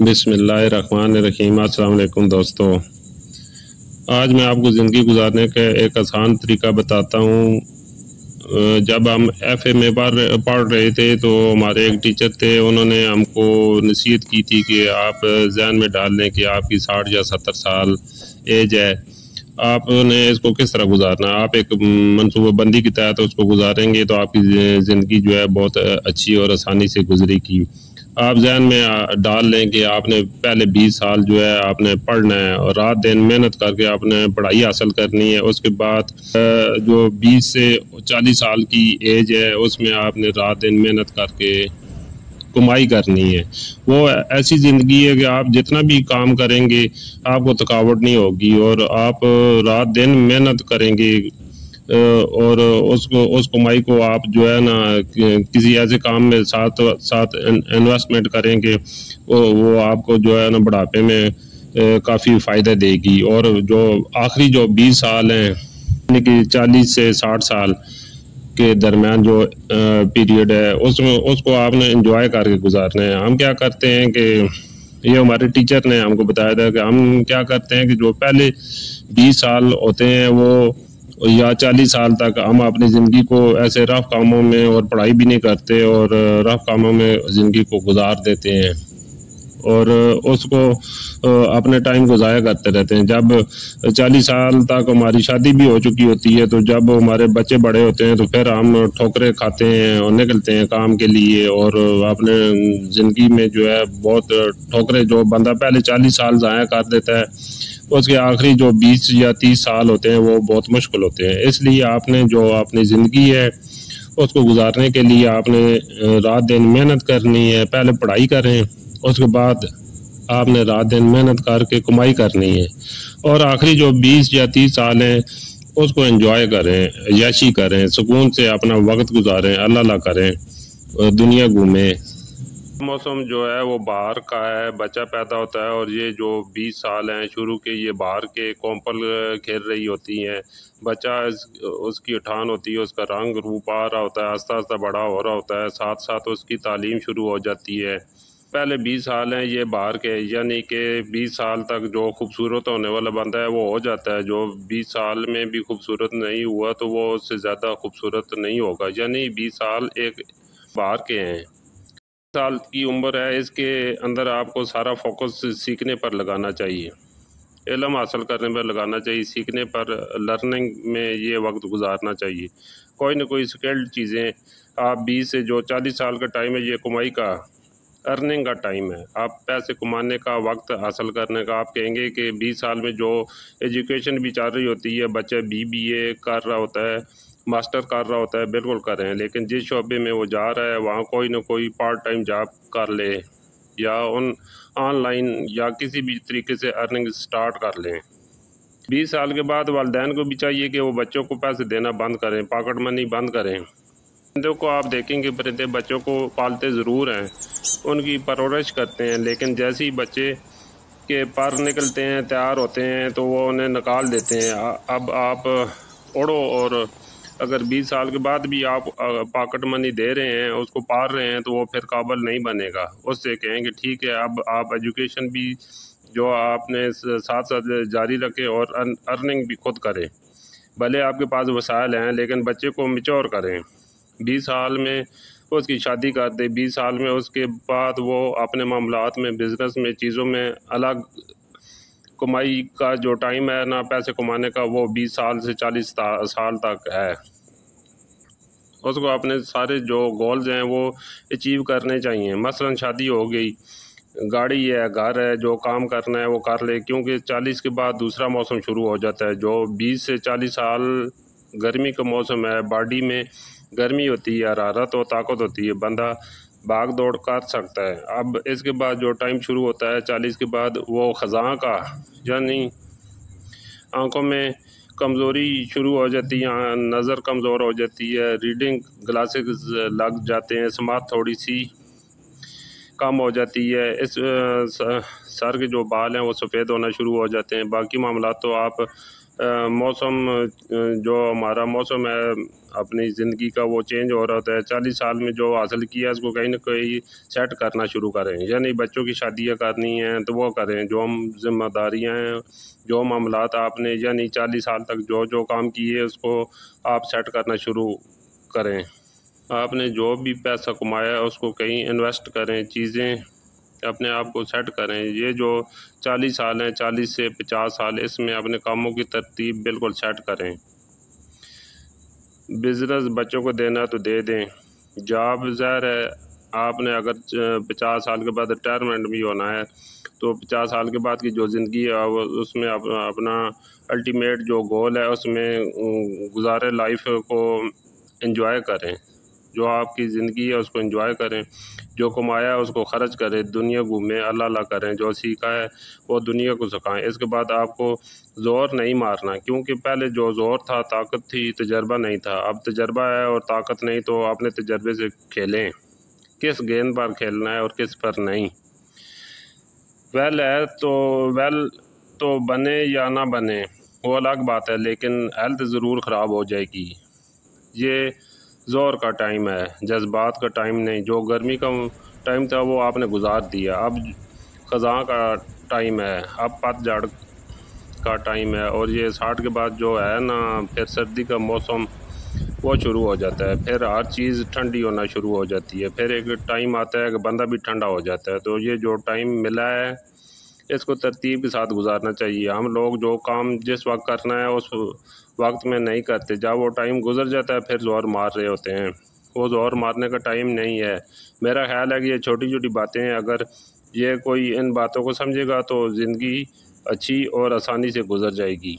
बिस्मिल्लाहिर्रहमानिर्रहीम। अस्सलाम वालेकुम दोस्तों, आज मैं आपको ज़िंदगी गुजारने का एक आसान तरीका बताता हूँ। जब हम एफ़ए में पढ़ रहे थे तो हमारे एक टीचर थे, उन्होंने हमको नसीहत की थी कि आप ज़हन में डाल लें कि आपकी 60 या 70 साल एज है, आपने इसको किस तरह गुजारना है। आप एक मनसूबाबंदी के तहत उसको गुजारेंगे तो आपकी ज़िंदगी जो है बहुत अच्छी और आसानी से गुजरेगी। आप ज़हन में डाल लें कि आपने पहले 20 साल जो है आपने पढ़ना है और रात दिन मेहनत करके आपने पढ़ाई हासिल करनी है। उसके बाद जो 20 से 40 साल की एज है उसमें आपने रात दिन मेहनत करके कमाई करनी है। वो ऐसी ज़िंदगी है कि आप जितना भी काम करेंगे आपको थकावट नहीं होगी और आप रात दिन मेहनत करेंगे और उस कमाई को आप जो है ना किसी ऐसे काम में साथ साथ इन्वेस्टमेंट करेंगे, वो आपको जो है ना बुढ़ापे में काफ़ी फ़ायदा देगी। और जो आखिरी जो 20 साल हैं यानी कि 40 से 60 साल के दरमियान जो पीरियड है उसमें उसको आपने एंजॉय करके गुजारना है। हम क्या करते हैं कि ये हमारे टीचर ने हमको बताया था कि हम क्या करते हैं कि जो पहले 20 साल होते हैं वो या 40 साल तक हम अपनी ज़िंदगी को ऐसे रफ कामों में और पढ़ाई भी नहीं करते और रफ कामों में ज़िंदगी को गुजार देते हैं और उसको अपने टाइम को ज़ाया करते रहते हैं। जब 40 साल तक हमारी शादी भी हो चुकी होती है तो जब हमारे बच्चे बड़े होते हैं तो फिर हम ठोकरें खाते हैं और निकलते हैं काम के लिए और अपने ज़िंदगी में जो है बहुत ठोकरें जो बंदा पहले 40 साल ज़ाया कर देता है उसके आखिरी जो 20 या 30 साल होते हैं वो बहुत मुश्किल होते हैं। इसलिए आपने जो अपनी ज़िंदगी है उसको गुजारने के लिए आपने रात दिन मेहनत करनी है। पहले पढ़ाई करें, उसके बाद आपने रात दिन मेहनत करके कमाई करनी है और आखिरी जो 20 या 30 साल हैं उसको एंजॉय करें, याशी करें, सुकून से अपना वक्त गुजारें, अल्लाह करें, दुनिया घूमें। मौसम जो है वो बाहर का है, बच्चा पैदा होता है और ये जो 20 साल हैं शुरू के ये बाहर के कोंपल खेल रही होती हैं। बच्चा उसकी उठान होती है, उसका रंग रूप आ रहा होता है, आस्ता आस्ता बड़ा हो रहा होता है, साथ साथ उसकी तालीम शुरू हो जाती है। पहले 20 साल हैं ये बाहर के, यानी कि 20 साल तक जो खूबसूरत होने वाला बंदा है वो हो जाता है। जो 20 साल में भी खूबसूरत नहीं हुआ तो वो उससे ज़्यादा खूबसूरत नहीं होगा, यानी 20 साल एक बाहर के हैं। साल की उम्र है, इसके अंदर आपको सारा फोकस सीखने पर लगाना चाहिए, इल्म हासिल करने पर लगाना चाहिए, सीखने पर, लर्निंग में ये वक्त गुजारना चाहिए। कोई ना कोई स्किल्ड चीज़ें आप 20 से जो 40 साल का टाइम है ये कमाई का, अर्निंग का टाइम है, आप पैसे कमाने का, वक्त हासिल करने का। आप कहेंगे कि 20 साल में जो एजुकेशन भी चल रही होती है, बच्चा BBA कर रहा होता है, मास्टर कर रहा होता है, बिल्कुल कर रहे हैं, लेकिन जिस शोबे में वो जा रहा है वहाँ कोई ना कोई पार्ट टाइम जॉब कर ले या ऑनलाइन या किसी भी तरीके से अर्निंग स्टार्ट कर लें। 20 साल के बाद वालिदैन को भी चाहिए कि वो बच्चों को पैसे देना बंद करें, पॉकेट मनी बंद करें। परिंदों को आप देखेंगे, परिंदे बच्चों को पालते ज़रूर हैं, उनकी परवरिश करते हैं, लेकिन जैसे ही बच्चे के पर निकलते हैं, तैयार होते हैं तो वो उन्हें निकाल देते हैं। अब आप उड़ो और अगर 20 साल के बाद भी आप पॉकेट मनी दे रहे हैं, उसको पाल रहे हैं, तो वो फिर काबिल नहीं बनेगा। उससे कहेंगे ठीक है, अब आप एजुकेशन भी जो आपने साथ साथ जारी रखें और अर्निंग भी खुद करें। भले आपके पास वसाइल हैं लेकिन बच्चे को मैच्योर करें। 20 साल में उसकी शादी कर दे, 20 साल में उसके बाद वो अपने मामलात में, बिज़नेस में, चीज़ों में अलग कमाई का जो टाइम है ना पैसे कमाने का, वो 20 साल से 40 साल तक है। उसको अपने सारे जो गोल्स हैं वो अचीव करने चाहिए। मसलन शादी हो गई, गाड़ी है, घर है, जो काम करना है वो कर ले, क्योंकि 40 के बाद दूसरा मौसम शुरू हो जाता है। जो 20 से 40 साल गर्मी का मौसम है, बॉडी में गर्मी होती है, हरारत और ताकत होती है, बंदा भाग दौड़ कर सकता है। अब इसके बाद जो टाइम शुरू होता है 40 के बाद, वो ख़ज़ां का, यानी आँखों में कमज़ोरी शुरू हो जाती है, नज़र कमज़ोर हो जाती है, रीडिंग ग्लासेस लग जाते हैं, समात थोड़ी सी कम हो जाती है, सर के जो बाल हैं वो सफ़ेद होना शुरू हो जाते हैं। बाकी मामला तो आप मौसम जो हमारा मौसम है अपनी ज़िंदगी का वो चेंज हो रहा होता है। 40 साल में जो हासिल किया उसको कहीं ना कहीं सेट करना शुरू करें, यानी बच्चों की शादियां करनी हैं तो वो करें। जो हम जिम्मेदारियां हैं, जो मामलात आपने यानी 40 साल तक जो जो काम किए उसको आप सेट करना शुरू करें। आपने जो भी पैसा कमाया उसको कहीं इन्वेस्ट करें, चीज़ें अपने आप को सेट करें। ये जो 40 साल हैं, 40 से 50 साल, इसमें अपने कामों की तरतीब बिल्कुल सेट करें। बिज़नेस बच्चों को देना तो दे दें, जॉब ज़ाहिर है आपने अगर 50 साल के बाद रिटायरमेंट भी होना है तो 50 साल के बाद की जो ज़िंदगी है उसमें अपना अल्टीमेट जो गोल है उसमें गुजारे लाइफ को एंजॉय करें। जो आपकी ज़िंदगी है उसको एंजॉय करें, जो कमाया है उसको ख़र्च करें, दुनिया घूमें, अल्लाह अल्लाह करें, जो सीखा है वो दुनिया को सिखाएं। इसके बाद आपको ज़ोर नहीं मारना, क्योंकि पहले जो ज़ोर था ताकत थी, तजर्बा नहीं था। अब तजर्बा है और ताकत नहीं, तो अपने तजर्बे से खेलें, किस गेंद पर खेलना है और किस पर नहीं। वेल है तो वेल तो बने या ना बने वो अलग बात है, लेकिन हेल्थ ज़रूर ख़राब हो जाएगी। ये ज़ोर का टाइम है, जज्बात का टाइम नहीं। जो गर्मी का टाइम था वो आपने गुजार दिया, अब ख़ज़ां का टाइम है, अब पतझड़ का टाइम है। और ये 60 के बाद जो है ना, फिर सर्दी का मौसम वो शुरू हो जाता है, फिर हर चीज़ ठंडी होना शुरू हो जाती है। फिर एक टाइम आता है कि बंदा भी ठंडा हो जाता है। तो ये जो टाइम मिला है इसको तरतीब के साथ गुजारना चाहिए। हम लोग जो काम जिस वक्त करना है उस वक्त में नहीं करते, जब वो टाइम गुजर जाता है फिर ज़ोर मार रहे होते हैं। वो ज़ोर मारने का टाइम नहीं है। मेरा ख्याल है कि ये छोटी छोटी बातें हैं, अगर ये कोई इन बातों को समझेगा तो ज़िंदगी अच्छी और आसानी से गुजर जाएगी।